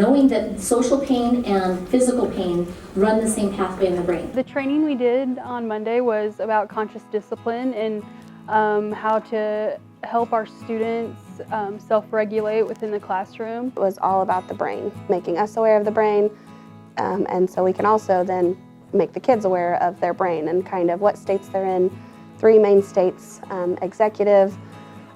knowing that social pain and physical pain run the same pathway in the brain. The training we did on Monday was about conscious discipline and how to help our students self-regulate within the classroom. It was all about the brain, making us aware of the brain, and so we can also then make the kids aware of their brain and kind of what states they're in. 3 main states: executive,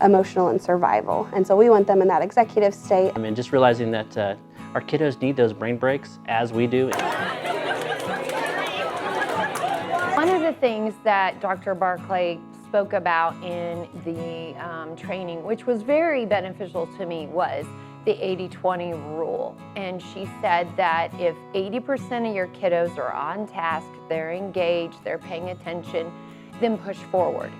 emotional, and survival. And so we want them in that executive state. And just realizing that our kiddos need those brain breaks as we do. One of the things that Dr. Barclay spoke about in the training, which was very beneficial to me, was the 80-20 rule. And she said that if 80% of your kiddos are on task, they're engaged, they're paying attention, then push forward.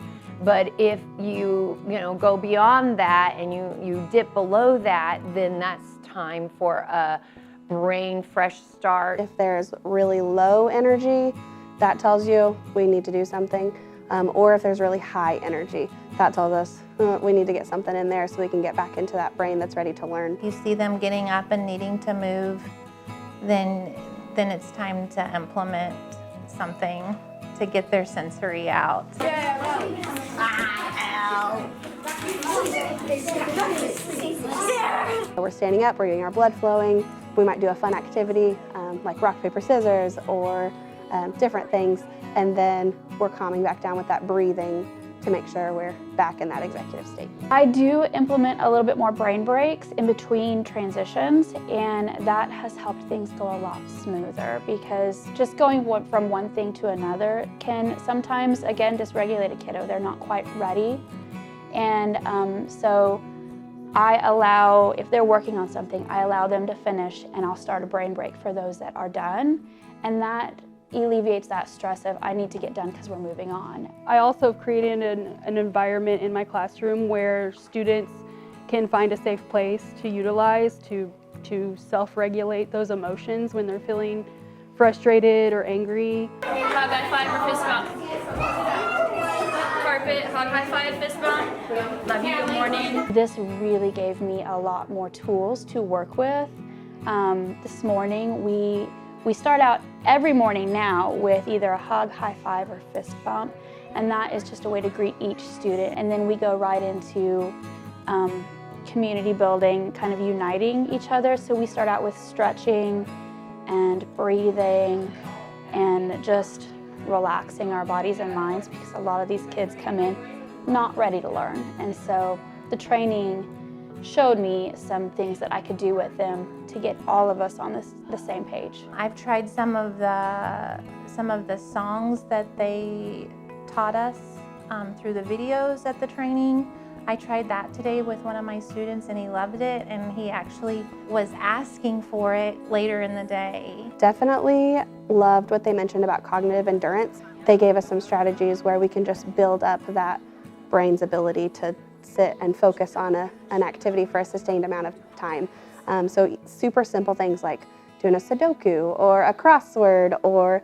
But if you go beyond that and you dip below that, then that's time for a brain fresh start. If there's really low energy, that tells you we need to do something. Or if there's really high energy, that tells us we need to get something in there so we can get back into that brain that's ready to learn. If you see them getting up and needing to move, then it's time to implement something to get their sensory out. We're standing up, we're getting our blood flowing. We might do a fun activity like rock, paper, scissors, or different things, and then we're calming back down with that breathing to make sure we're back in that executive state. I do implement a little bit more brain breaks in between transitions, and that has helped things go a lot smoother, because just going from one thing to another can sometimes, again, dysregulate a kiddo. They're not quite ready. And so I allow, if they're working on something, I allow them to finish, and I'll start a brain break for those that are done. And that alleviates that stress of I need to get done because we're moving on. I also created an environment in my classroom where students can find a safe place to utilize to self-regulate those emotions when they're feeling frustrated or angry. Hog high five or fist bump. Carpet, hog high five, fist bump. Love you, good morning. This really gave me a lot more tools to work with. This morning we start out every morning now with either a hug, high five, or fist bump, and that is just a way to greet each student. And then we go right into community building, kind of uniting each other. So we start out with stretching and breathing and just relaxing our bodies and minds, because a lot of these kids come in not ready to learn. And so the training showed me some things that I could do with them to get all of us on the same page. I've tried some of the songs that they taught us through the videos at the training. I tried that today with one of my students, and he loved it, and he actually was asking for it later in the day. Definitely loved what they mentioned about cognitive endurance. They gave us some strategies where we can just build up that brain's ability to sit and focus on an activity for a sustained amount of time. So super simple things like doing a Sudoku or a crossword or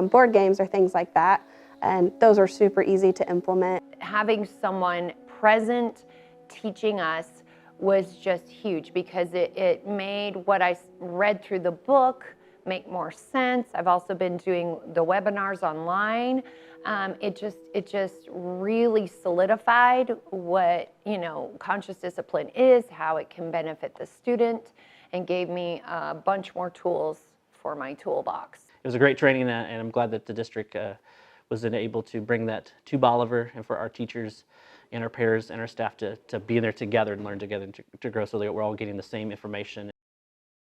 board games or things like that. And those are super easy to implement. Having someone present teaching us was just huge, because it made what I read through the book make more sense. I've also been doing the webinars online. It just really solidified what conscious discipline is, how it can benefit the student, and gave me a bunch more tools for my toolbox. It was a great training, and I'm glad that the district was then able to bring that to Bolivar, and for our teachers and our pairs and our staff to be there together and learn together and to grow, so that we're all getting the same information.